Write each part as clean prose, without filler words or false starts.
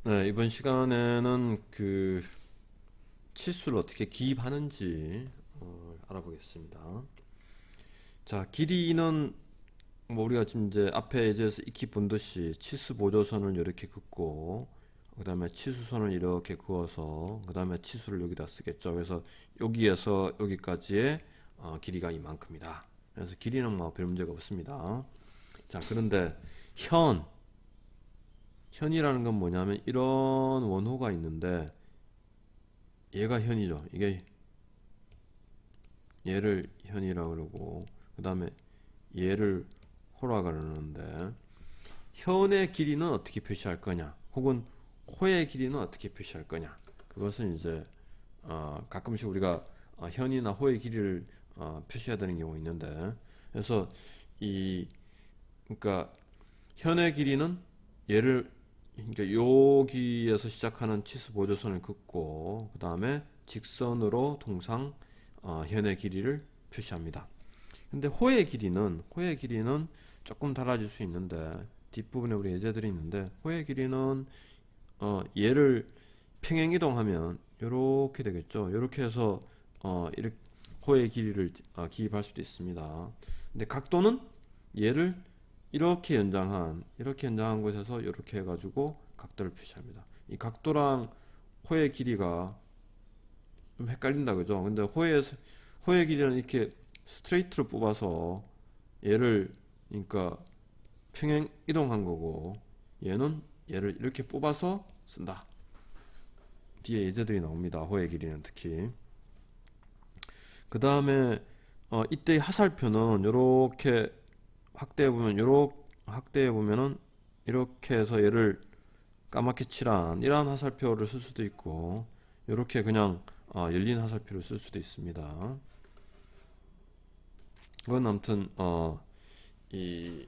네, 이번 시간에는 그 치수를 어떻게 기입하는지 알아보겠습니다. 자, 길이는 뭐 우리가 지금 이제 앞에 예제에서 익히 본 듯이 치수 보조선을 이렇게 긋고 그 다음에 치수선을 이렇게 그어서 그 다음에 치수를 여기다 쓰겠죠. 그래서 여기에서 여기까지의 길이가 이만큼이다. 그래서 길이는 뭐 별 문제가 없습니다. 자, 그런데 현 현이라는 건 뭐냐면 이런 원호가 있는데 얘가 현이죠. 이게 얘를 현이라고 그러고 그 다음에 얘를 호라 그러는데 현의 길이는 어떻게 표시할 거냐 혹은 호의 길이는 어떻게 표시할 거냐, 그것은 이제 가끔씩 우리가 현이나 호의 길이를 표시해야 되는 경우가 있는데, 그래서 이 그러니까 현의 길이는 얘를 그러니까 여기에서 시작하는 치수 보조선을 긋고 그 다음에 직선으로 통상 현의 길이를 표시합니다. 근데 호의 길이는 조금 달라질 수 있는데 뒷부분에 우리 예제들이 있는데, 호의 길이는 얘를 평행 이동하면 이렇게 되겠죠. 이렇게 해서 이렇게 호의 길이를 기입할 수도 있습니다. 근데 각도는 얘를 이렇게 연장한 곳에서 이렇게 해가지고 각도를 표시합니다. 이 각도랑 호의 길이가 좀 헷갈린다 그죠? 근데 호의 길이는 이렇게 스트레이트로 뽑아서 얘를 그러니까 평행 이동한 거고, 얘는 얘를 이렇게 뽑아서 쓴다. 뒤에 예제들이 나옵니다. 호의 길이는 특히. 그 다음에 이때 하살표는 이렇게 확대해 보면은 이렇게 해서 얘를 까맣게 칠한 이러한 화살표를 쓸 수도 있고, 이렇게 그냥 열린 화살표를 쓸 수도 있습니다. 그건 아무튼 이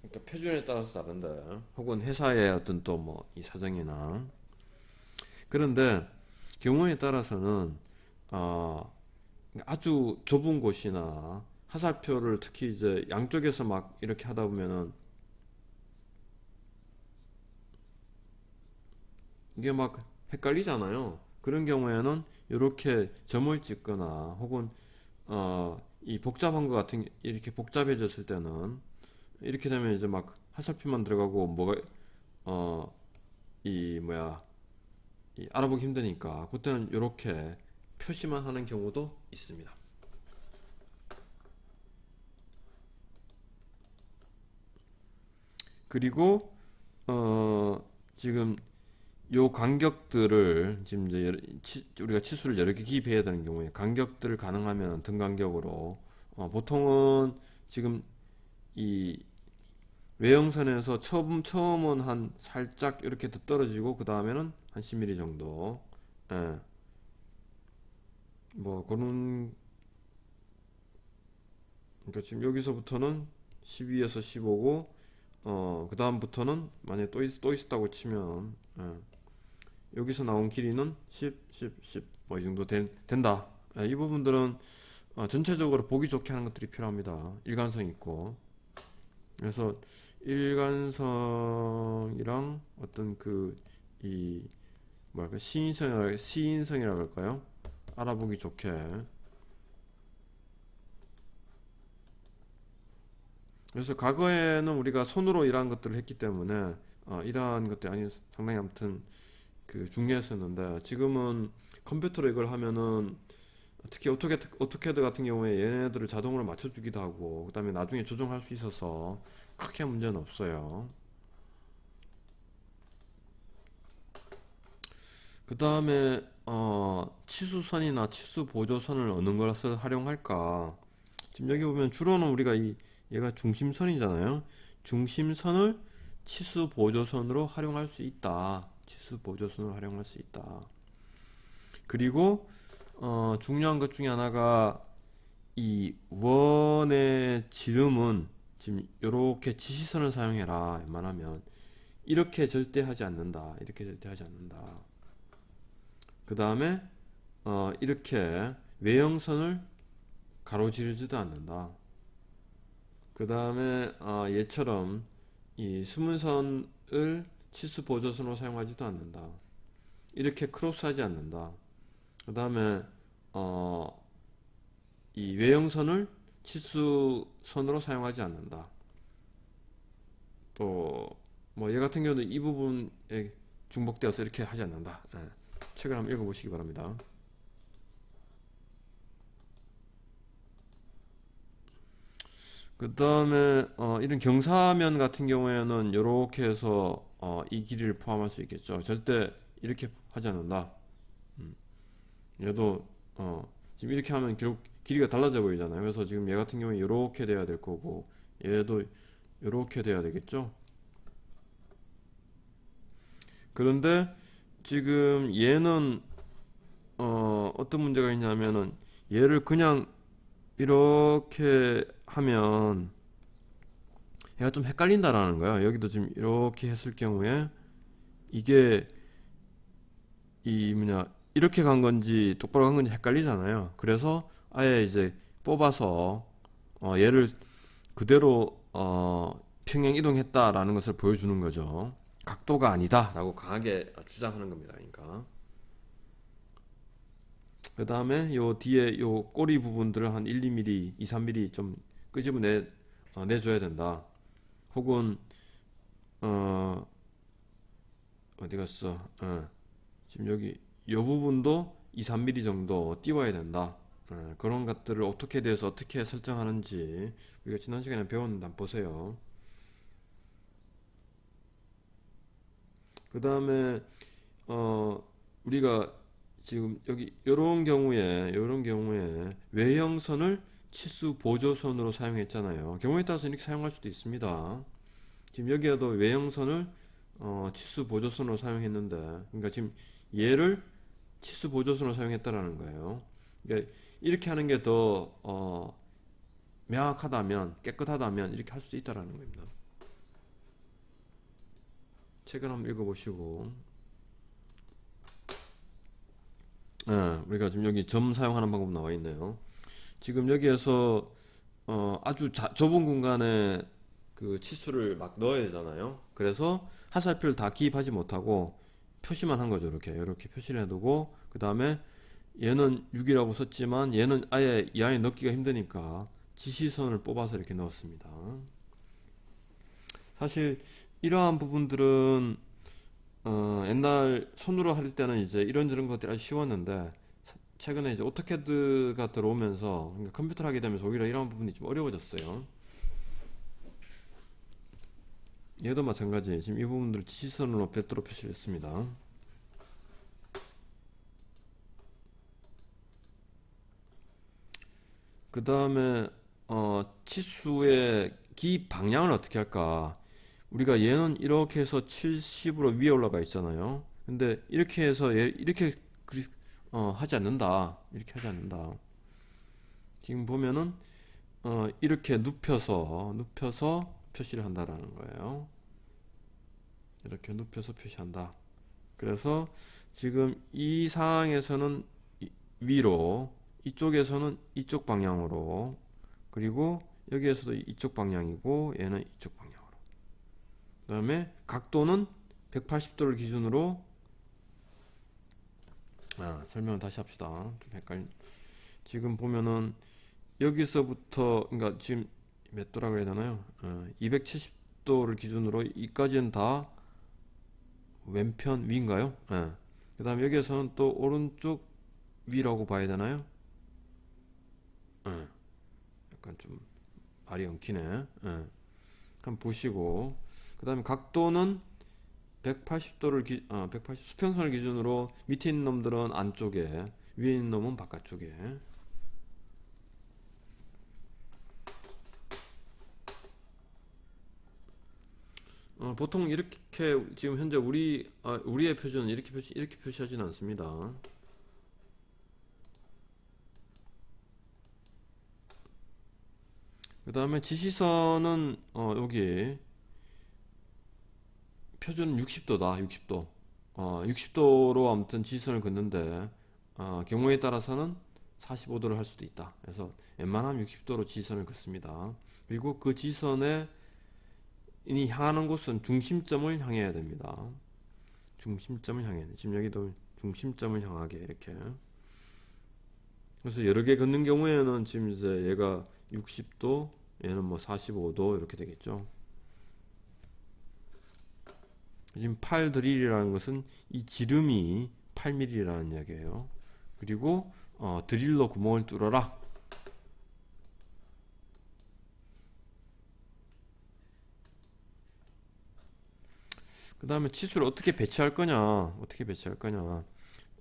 그러니까 표준에 따라서 다른데, 혹은 회사의 어떤 또 뭐 이 사정이나, 그런데 경우에 따라서는 어, 아주 좁은 곳이나 화살표를 특히 이제 양쪽에서 막 이렇게 하다 보면은 이게 막 헷갈리잖아요. 그런 경우에는 이렇게 점을 찍거나 혹은 이 복잡한 것 같은 이렇게 복잡해졌을 때는 이렇게 되면 이제 막 화살표만 들어가고 뭐가 이 뭐야 이 알아보기 힘드니까 그때는 이렇게 표시만 하는 경우도 있습니다. 그리고 지금 요 간격들을 지금 이제 우리가 치수를 여러 개 기입해야 되는 경우에 간격들을 가능하면 등 간격으로 보통은 지금 이 외형선에서 처음은 한 살짝 이렇게 더 떨어지고 그 다음에는 한 10mm 정도, 예, 뭐 그런, 그러니까 지금 여기서부터는 12에서 15고 그 다음부터는 만약에 또 있었다고 치면, 예, 여기서 나온 길이는 10, 10, 10, 뭐 이 정도 된다. 예, 이 부분들은 전체적으로 보기 좋게 하는 것들이 필요합니다. 일관성 있고. 그래서 일관성이랑 어떤 이 뭐랄까 시인성이라고 할까요? 알아보기 좋게. 그래서 과거에는 우리가 손으로 이러한 것들을 했기 때문에 이러한 것들이 아니 상당히 아무튼 중요했었는데, 지금은 컴퓨터로 이걸 하면은 특히 오토캐드 같은 경우에 얘네들을 자동으로 맞춰주기도 하고 그 다음에 나중에 조정할 수 있어서 크게 문제는 없어요. 그 다음에 치수선이나 치수 보조선을 어느 것을 활용할까? 지금 여기 보면 주로는 우리가 얘가 중심선이잖아요. 중심선을 치수 보조선으로 활용할 수 있다. 치수 보조선을 활용할 수 있다. 그리고 중요한 것 중에 하나가 이 원의 지름은 지금 이렇게 지시선을 사용해라. 웬만하면 이렇게 절대 하지 않는다. 이렇게 절대 하지 않는다. 그 다음에 이렇게 외형선을 가로지르지도 않는다. 그 다음에 얘처럼 이 수문선을 치수 보조선으로 사용하지도 않는다. 이렇게 크로스하지 않는다. 그 다음에 이 외형선을 치수선으로 사용하지 않는다. 또 뭐 얘 같은 경우도 이 부분에 중복되어서 이렇게 하지 않는다. 예. 책을 한번 읽어보시기 바랍니다. 그 다음에 이런 경사면 같은 경우에는 이렇게 해서 이 길이를 포함할 수 있겠죠. 절대 이렇게 하지 않는다. 얘도 지금 이렇게 하면 길이가 달라져 보이잖아요. 그래서 지금 얘 같은 경우에 이렇게 돼야 될 거고 얘도 이렇게 돼야 되겠죠. 그런데 지금 얘는 어떤 문제가 있냐면은 얘를 그냥 이렇게 하면 얘가 좀 헷갈린다라는 거야. 여기도 지금 이렇게 했을 경우에 이게 이 뭐냐 이렇게 간 건지 똑바로 간 건지 헷갈리잖아요. 그래서 아예 이제 뽑아서 얘를 그대로 평행 이동했다라는 것을 보여주는 거죠. 각도가 아니다라고 강하게 주장하는 겁니다. 그러니까 그 다음에 요 뒤에 요 꼬리 부분들을 한 1, 2mm, 2, 3mm 좀 끄집어내 내줘야 된다. 혹은 어디 갔어? 지금 여기 요 부분도 2, 3mm 정도 띄워야 된다. 그런 것들을 어떻게 대해서 어떻게 설정하는지 우리가 지난 시간에 배웠는데 한번 보세요. 그 다음에 우리가 지금 여기 요런 경우에 외형선을 치수 보조선으로 사용했잖아요. 경우에 따라서 이렇게 사용할 수도 있습니다. 지금 여기에도 외형선을 치수 보조선으로 사용했는데, 그러니까 지금 얘를 치수 보조선으로 사용했다라는 거예요. 그러니까 이렇게 하는 게 더 명확하다면, 깨끗하다면 이렇게 할 수도 있다라는 겁니다. 책을 한번 읽어보시고, 우리가 지금 여기 점 사용하는 방법 나와 있네요. 지금 여기에서 아주 좁은 공간에 그 치수를 막 넣어야 되잖아요. 그래서 화살표를 다 기입하지 못하고 표시만 한 거죠. 이렇게 표시를 해두고 그 다음에 얘는 6이라고 썼지만 얘는 아예 이 안에 넣기가 힘드니까 지시선을 뽑아서 이렇게 넣었습니다. 사실 이러한 부분들은 옛날 손으로 할 때는 이제 이런저런 것들이 아주 쉬웠는데 최근에 이제 오토캐드가 들어오면서 그러니까 컴퓨터를 하게 되면서 오히려 이런 부분이 좀 어려워졌어요. 얘도 마찬가지. 지금 이 부분들을 지시선으로 별도로 표시를 했습니다. 그 다음에 치수의 기입 방향을 어떻게 할까? 우리가 얘는 이렇게 해서 70으로 위에 올라가 있잖아요. 근데 이렇게 해서 얘 이렇게 하지 않는다. 이렇게 하지 않는다. 지금 보면은 이렇게 눕혀서 표시를 한다라는 거예요. 이렇게 눕혀서 표시한다. 그래서 지금 이 상황에서는 위로, 이쪽에서는 이쪽 방향으로, 그리고 여기에서도 이쪽 방향이고 얘는 이쪽 방향으로. 그 다음에 각도는 180도를 기준으로 설명을 다시 합시다. 좀 헷갈린. 지금 보면은 여기서부터 그러니까 지금 몇 도라 그래야 되나요? 270도를 기준으로 이까지는 다 왼편 위인가요? 그 다음에 여기에서는 또 오른쪽 위라고 봐야 되나요? 약간 좀 말이 엉키네. 한번 보시고 그 다음에 각도는 180도를 180 수평선을 기준으로 밑에 있는 놈들은 안쪽에 위에 있는 놈은 바깥쪽에. 보통 이렇게 지금 현재 우리의 표준은 이렇게 표시하지는 않습니다. 그 다음에 지시선은 여기 표준은 60도다. 60도. 60도로 아무튼 지시선을 긋는데 경우에 따라서는 45도를 할 수도 있다. 그래서 웬만하면 60도로 지시선을 긋습니다. 그리고 그 지시선에 이 향하는 곳은 중심점을 향해야 됩니다. 중심점을 향해야 돼. 지금 여기도 중심점을 향하게 이렇게. 그래서 여러 개 긋는 경우에는 지금 이제 얘가 60도, 얘는 뭐 45도 이렇게 되겠죠. 지금 8 드릴이라는 것은 이 지름이 8mm라는 이야기예요. 그리고 드릴로 구멍을 뚫어라. 그 다음에 치수를 어떻게 배치할 거냐,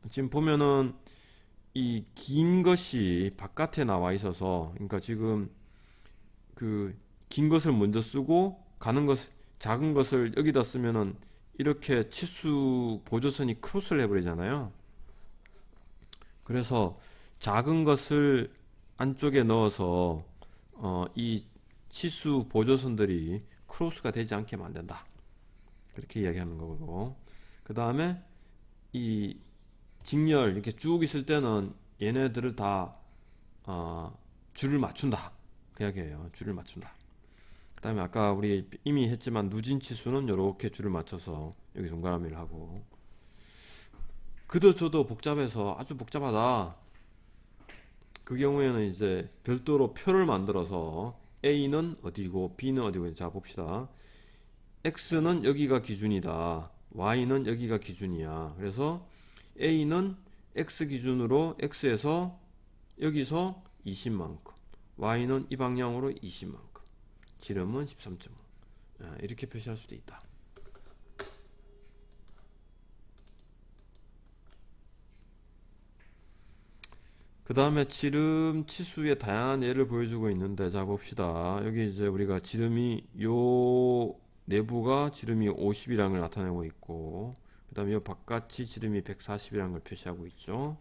지금 보면은 이 긴 것이 바깥에 나와 있어서, 그러니까 지금 그 긴 것을 먼저 쓰고 가는 것, 작은 것을 여기다 쓰면은 이렇게 치수 보조선이 크로스를 해버리잖아요. 그래서 작은 것을 안쪽에 넣어서 이 치수 보조선들이 크로스가 되지 않게 만든다. 그렇게 이야기하는 거고, 그 다음에 이 직렬 이렇게 쭉 있을 때는 얘네들을 다 줄을 맞춘다. 그 이야기예요. 줄을 맞춘다. 그 다음에 아까 우리 이미 했지만 누진 치수는 이렇게 줄을 맞춰서 여기 동그라미를 하고, 그도 저도 복잡해서 아주 복잡하다. 그 경우에는 이제 별도로 표를 만들어서 A는 어디고 B는 어디고. 자 봅시다. X는 여기가 기준이다. Y는 여기가 기준이야. 그래서 A는 X 기준으로 X에서 여기서 20만큼, Y는 이 방향으로 20만큼, 지름은 13.5. 이렇게 표시할 수도 있다. 그 다음에 지름 치수의 다양한 예를 보여주고 있는데, 자 봅시다. 여기 이제 우리가 지름이 요 내부가 지름이 50이라는 걸 나타내고 있고, 그 다음에 요 바깥이 지름이 140이라는 걸 표시하고 있죠.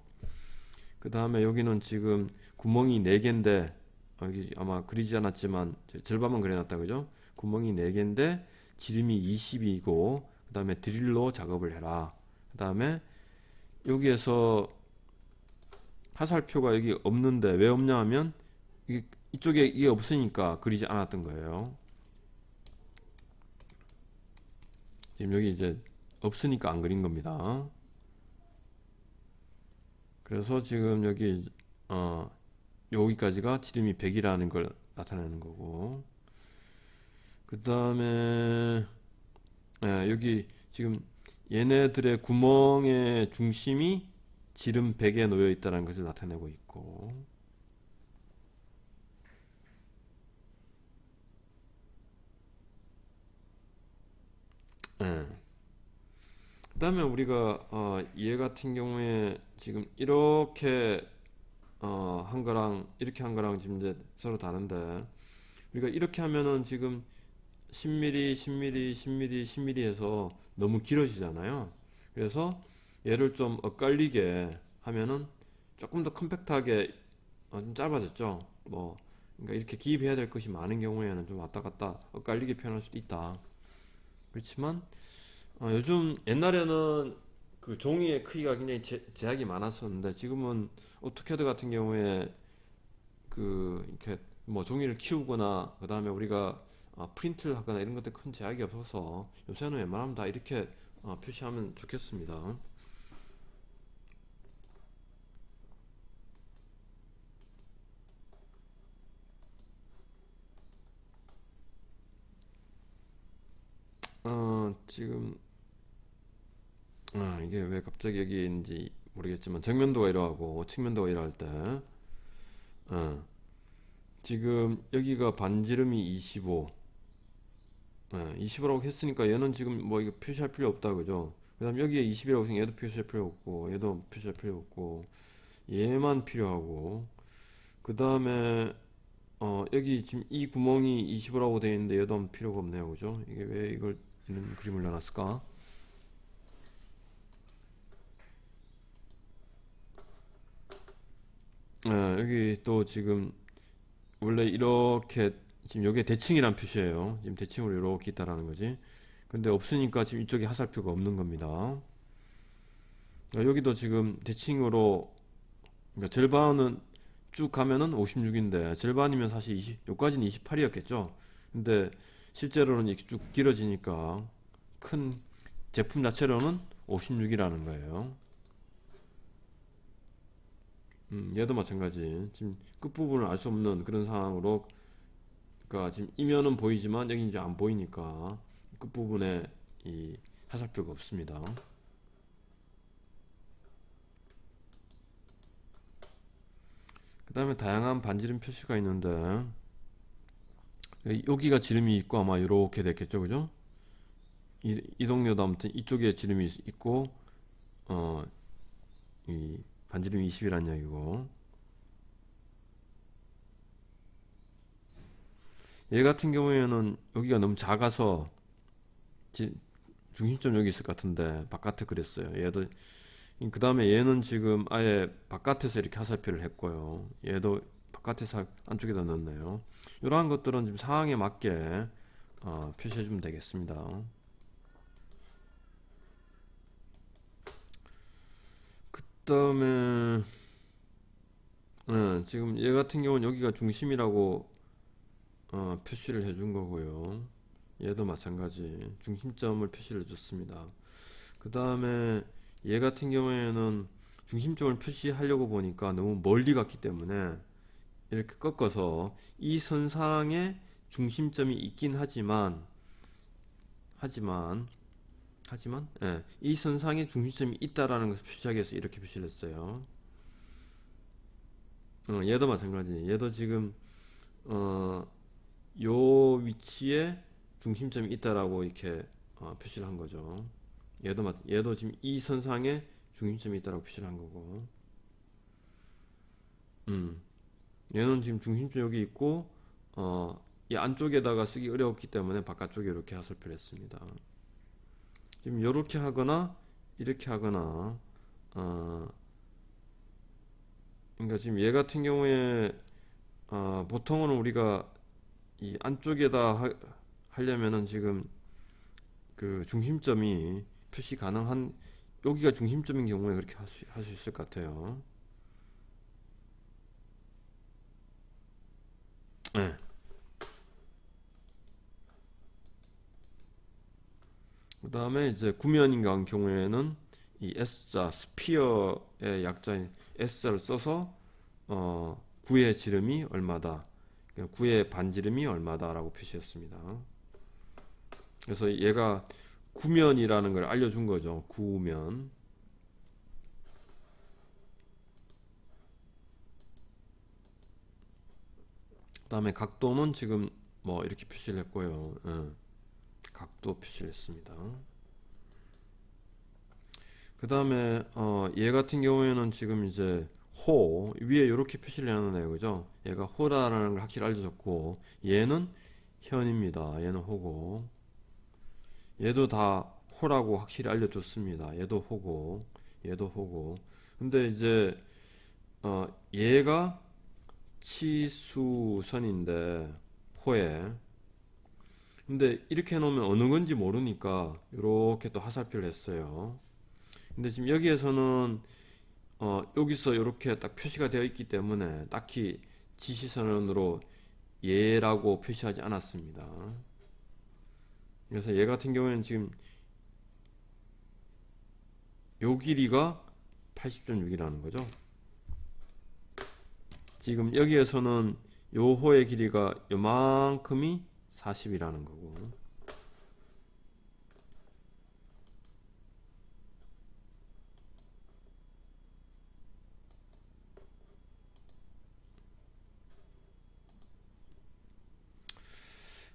그 다음에 여기는 지금 구멍이 4개인데, 여기 아마 그리지 않았지만 절반만 그려놨다 그죠? 구멍이 4개인데 지름이 20이고, 그 다음에 드릴로 작업을 해라. 그 다음에 여기에서 화살표가 여기 없는데, 왜 없냐 하면 이쪽에 이게 없으니까 그리지 않았던 거예요. 지금 여기 이제 없으니까 안 그린 겁니다. 그래서 지금 여기 여기까지가 지름이 100이라는 걸 나타내는 거고, 그 다음에 여기 지금 얘네들의 구멍의 중심이 지름 100에 놓여 있다는 것을 나타내고 있고, 그 다음에 우리가 얘 같은 경우에 지금 이렇게 한 거랑 이렇게 한 거랑 지금 이제 서로 다른데, 우리가 이렇게 하면은 지금 10mm, 10mm, 10mm, 10mm 해서 너무 길어지잖아요. 그래서 얘를 좀 엇갈리게 하면은 조금 더 컴팩트하게 좀 짧아졌죠. 뭐 그러니까 이렇게 기입해야 될 것이 많은 경우에는 좀 왔다 갔다 엇갈리게 표현할 수도 있다. 그렇지만 요즘 옛날에는 그 종이의 크기가 굉장히 제약이 많았었는데, 지금은 오토캐드 같은 경우에 그 이렇게 뭐 종이를 키우거나 그 다음에 우리가 프린트를 하거나 이런 것들 큰 제약이 없어서 요새는 웬만하면 다 이렇게 표시하면 좋겠습니다. 지금 이게 왜 갑자기 여기인지 모르겠지만 정면도가 이러하고 측면도가 이러할 때 지금 여기가 반지름이 25, 25라고 했으니까 얘는 지금 뭐 이거 표시할 필요 없다 그죠? 그 다음 여기에 20이라고 했으니까 얘도 표시할 필요 없고, 얘도 표시할 필요 없고, 얘만 필요하고, 그 다음에 여기 지금 이 구멍이 25라고 되어 있는데 얘도 필요가 없네요 그죠? 이게 왜 이걸 이런 그림을 놔놨을까? 여기 또 지금 원래 이렇게 지금 여기에 대칭이란 표시예요. 지금 대칭으로 이렇게 있다라는 거지. 근데 없으니까 지금 이쪽에 화살표가 없는 겁니다. 여기도 지금 대칭으로, 그러니까 절반은 쭉 가면은 56인데 절반이면 사실 20, 여기까지는 28이었겠죠. 근데 실제로는 이렇게 쭉 길어지니까 큰 제품 자체로는 56이라는 거예요. 얘도 마찬가지. 지금 끝부분을 알 수 없는 그런 상황으로, 그러니까 지금 이면은 보이지만 여기 이제 안 보이니까 끝부분에 이 화살표가 없습니다. 그 다음에 다양한 반지름 표시가 있는데, 여기가 지름이 있고 아마 이렇게 됐겠죠, 그죠? 이 동료도 아무튼 이쪽에 지름이 있고, 이 반지름이 20이란 얘기고, 얘 같은 경우에는 여기가 너무 작아서 중심점 여기 있을 것 같은데 바깥에 그랬어요. 얘도, 그 다음에 얘는 지금 아예 바깥에서 이렇게 화살표를 했고요. 얘도 바깥에서 안쪽에다 넣었네요. 이러한 것들은 지금 상황에 맞게 표시해 주면 되겠습니다. 그 다음에 지금 얘 같은 경우는 여기가 중심이라고 표시를 해준 거고요. 얘도 마찬가지 중심점을 표시를 해줬습니다. 그 다음에 얘 같은 경우에는 중심점을 표시하려고 보니까 너무 멀리 갔기 때문에 이렇게 꺾어서 이 선상에 중심점이 있긴 하지만 예, 이 선상에 중심점이 있다라는 것을 표시하기 위해서 이렇게 표시를 했어요. 얘도 마찬가지. 얘도 지금 요 위치에 중심점이 있다라고 이렇게 표시를 한 거죠. 얘도 지금 이 선상에 중심점이 있다라고 표시를 한 거고, 얘는 지금 중심점 여기 있고, 이 안쪽에다가 쓰기 어려웠기 때문에 바깥쪽에 이렇게 화살표를 했습니다. 지금 이렇게 하거나 이렇게 하거나, 그러니까 지금 얘 같은 경우에 보통은 우리가 이 안쪽에다 하려면은 지금 그 중심점이 표시 가능한, 여기가 중심점인 경우에 그렇게 할 수 있을 것 같아요. 네. 그 다음에 이제 구면인 경우에는 이 S자, 스피어의 약자인 S자를 써서 구의 지름이 얼마다, 구의 반지름이 얼마다라고 표시했습니다. 그래서 얘가 구면이라는 걸 알려준 거죠. 구면. 그 다음에 각도는 지금 뭐 이렇게 표시를 했고요. 각도 표시를 했습니다. 그 다음에 얘 같은 경우에는 지금 이제 호 위에 이렇게 표시를 해놨네요, 그죠? 얘가 호라는 걸 확실히 알려줬고, 얘는 현입니다. 얘는 호고, 얘도 다 호라고 확실히 알려줬습니다. 얘도 호고, 얘도 호고. 근데 이제 얘가 치수선인데 호에, 근데 이렇게 해놓으면 어느 건지 모르니까 이렇게 또 화살표를 했어요. 근데 지금 여기에서는 여기서 이렇게 딱 표시가 되어 있기 때문에 딱히 지시선으로 얘라고 표시하지 않았습니다. 그래서 얘 같은 경우에는 지금 요 길이가 80.6이라는 거죠. 지금 여기에서는 요 호의 길이가 요만큼이 40이라는 거고,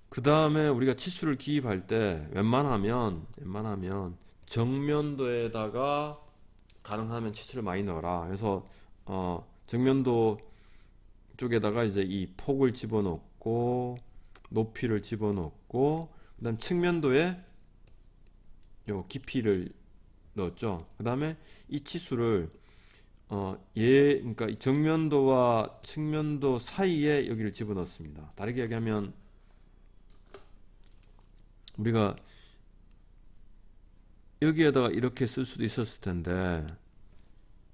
그 다음에 우리가 치수를 기입할 때 웬만하면 정면도에다가 가능하면 치수를 많이 넣어라. 그래서 정면도 쪽에다가 이제 이 폭을 집어넣고 높이를 집어넣고, 그 다음 측면도에 요 깊이를 넣었죠. 그 다음에 이 치수를 그러니까 이 정면도와 측면도 사이에 여기를 집어넣습니다. 다르게 얘기하면 우리가 여기에다가 이렇게 쓸 수도 있었을 텐데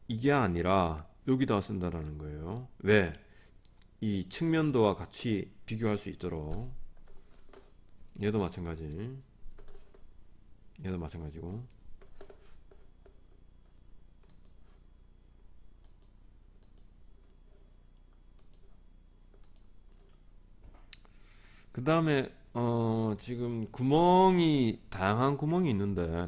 이게 아니라 여기다가 쓴다라는 거예요. 왜? 이 측면도와 같이 비교할 수 있도록. 얘도 마찬가지. 얘도 마찬가지고. 그 다음에 지금 구멍이 다양한 구멍이 있는데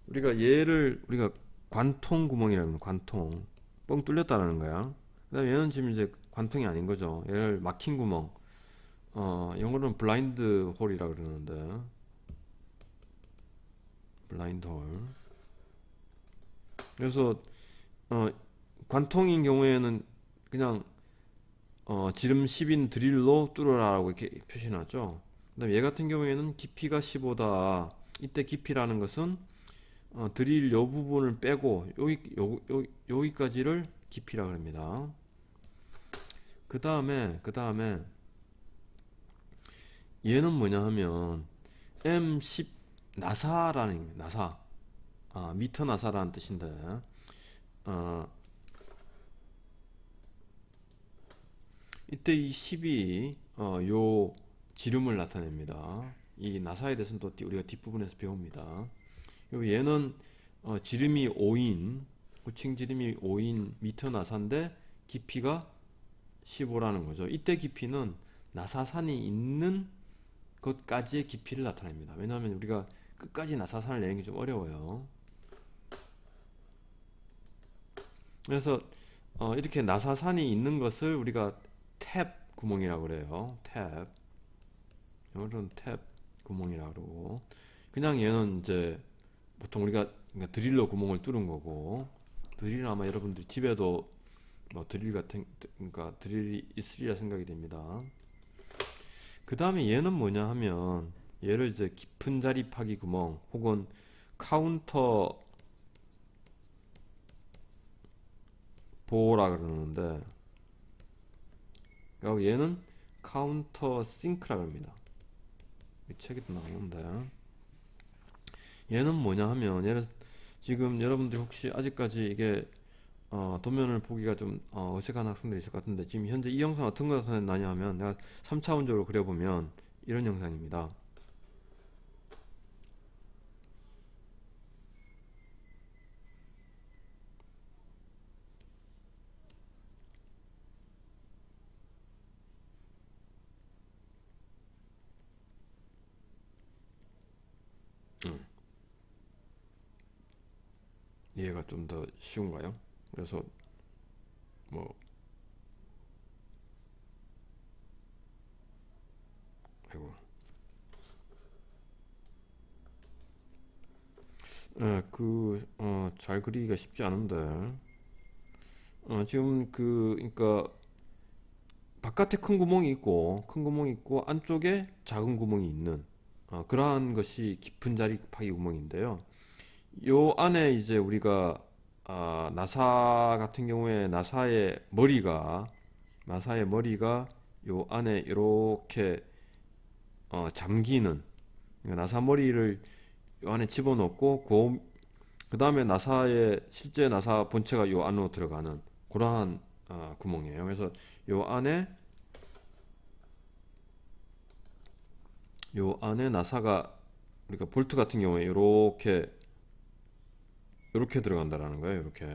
우리가 얘를 우리가 관통 구멍이라고 하면 관통 뻥 뚫렸다라는 거야. 그 다음에 얘는 지금 이제 관통이 아닌 거죠. 얘를 막힌 구멍, 영어로는 블라인드 홀이라 그러는데 블라인드 홀. 그래서 어, 관통인 경우에는 그냥 지름 10인 드릴로 뚫어라라고 이렇게 표시해놨죠. 그 다음에 얘 같은 경우에는 깊이가 15다. 이때 깊이라는 것은 드릴 요 부분을 빼고 여기까지를 깊이라고 합니다. 그 다음에 얘는 뭐냐 하면 M10 나사라는 나사, 미터 나사라는 뜻인데 이때 이 10이 요 지름을 나타냅니다. 이 나사에 대해서는 또 우리가 뒷부분에서 배웁니다. 그리고 얘는 지름이 5인, 호칭 지름이 5인 미터 나사인데 깊이가 15라는 거죠. 이때 깊이는 나사산이 있는 것까지의 깊이를 나타냅니다. 왜냐하면 우리가 끝까지 나사산을 내는 게 좀 어려워요. 그래서 이렇게 나사산이 있는 것을 우리가 탭 구멍이라고 그래요. 탭. 이거는 탭 구멍이라고 그러고 그냥 얘는 이제 보통 우리가 그러니까 드릴로 구멍을 뚫은 거고 드릴은 아마 여러분들 집에도 뭐 드릴 같은 그러니까 드릴이 있으리라 생각이 됩니다. 그 다음에 얘는 뭐냐 하면 얘를 이제 깊은 자리 파기 구멍 혹은 카운터 보호라 그러는데 그리고 얘는 카운터 싱크라 합니다. 이 책에도 나오는데 얘는 뭐냐 하면 얘는 지금 여러분들이 혹시 아직까지 이게 도면을 보기가 좀 어색한 학생들이 있을 것 같은데 지금 현재 이 영상 어떤 거 나타내냐 하면 내가 3차원적으로 그려보면 이런 영상입니다. 이해가 좀 더 쉬운가요? 그래서 뭐 아이고 잘 그리기가 쉽지 않은데 지금 그러니까 바깥에 큰 구멍이 있고 안쪽에 작은 구멍이 있는 그러한 것이 깊은 자리 파기 구멍인데요. 요 안에 이제 우리가 나사 같은 경우에 나사의 머리가 요 안에 이렇게 잠기는 그러니까 나사 머리를 요 안에 집어넣고 그 다음에 실제 나사 본체가 요 안으로 들어가는 그러한 구멍이에요. 그래서 요 안에 나사가 우리가 볼트 같은 경우에 이렇게 들어간다라는 거예요. 이렇게.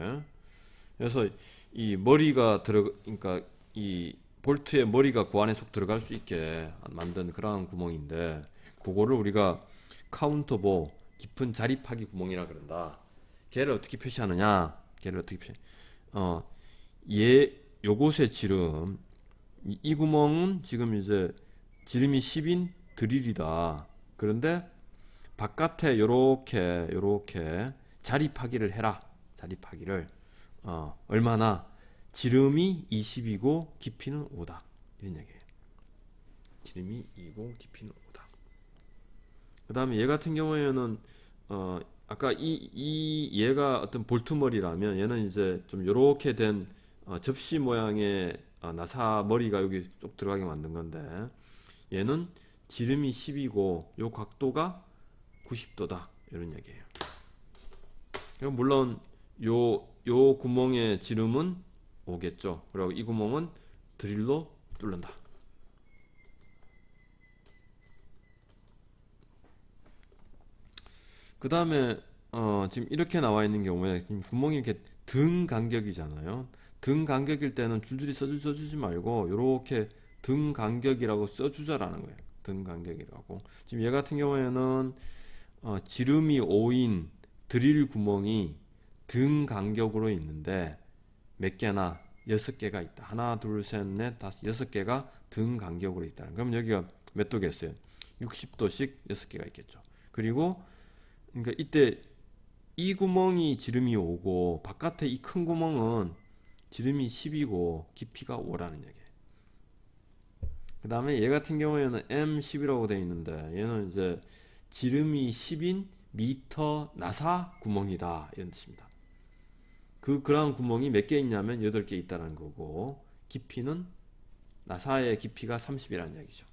그래서 이 머리가 그러니까 이 볼트의 머리가 그 안에 쏙 들어갈 수 있게 만든 그러한 구멍인데 그거를 우리가 카운터보 깊은 자립하기 구멍이라 그런다. 걔를 어떻게 표시하느냐? 요것의 지름 이 구멍은 지금 이제 지름이 10인 드릴이다. 그런데 바깥에 요렇게 자립하기를 해라. 자립하기를 얼마나 지름이 20이고 깊이는 5다. 이런 얘기예요. 지름이 2고 깊이는 5다. 그 다음에 얘 같은 경우에는 아까 얘가 어떤 볼트머리라면 얘는 이제 좀 요렇게 된 접시 모양의 나사 머리가 여기 쭉 들어가게 만든 건데 얘는 지름이 10이고 요 각도가 90도다. 이런 얘기예요. 물론 요 구멍의 지름은 5겠죠. 그리고 이 구멍은 드릴로 뚫는다. 그 다음에 지금 이렇게 나와 있는 경우에 지금 구멍이 이렇게 등 간격이잖아요. 등 간격일 때는 줄줄이 써주지 말고 이렇게 등 간격이라고 써주자라는 거예요. 등 간격이라고. 지금 얘 같은 경우에는 지름이 5인 드릴 구멍이 등 간격으로 있는데 몇 개나 6개가 있다. 하나, 둘, 셋, 넷, 다섯, 6개가 등 간격으로 있다. 그럼 여기가 몇 도겠어요? 60도씩 6개가 있겠죠. 그리고 그러니까 이때 이 구멍이 지름이 5고 바깥에 이 큰 구멍은 지름이 10이고 깊이가 5라는 얘기예요. 그 다음에 얘 같은 경우에는 M10이라고 되어 있는데 얘는 이제 지름이 10인 미터 나사 구멍이다 이런 뜻입니다. 그러한 구멍이 몇 개 있냐면 8개 있다는 거고 깊이는 나사의 깊이가 30이라는 얘기죠.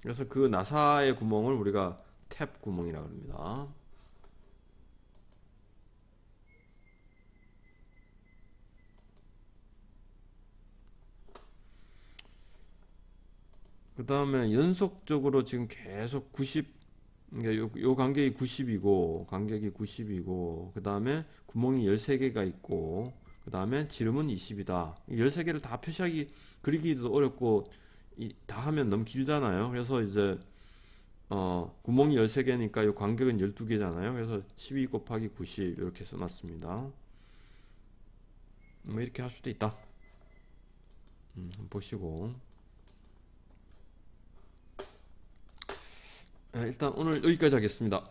그래서 그 나사의 구멍을 우리가 탭 구멍이라고 합니다. 그 다음에 연속적으로 지금 계속 90, 그러니까 요 간격이 90이고, 그 다음에 구멍이 13개가 있고, 그 다음에 지름은 20이다. 13개를 다 표시하기, 그리기도 어렵고, 다 하면 너무 길잖아요. 그래서 이제, 구멍이 13개니까 요 간격은 12개잖아요. 그래서 12 곱하기 90 이렇게 써놨습니다. 뭐 이렇게 할 수도 있다. 한번 보시고. 일단 오늘 여기까지 하겠습니다.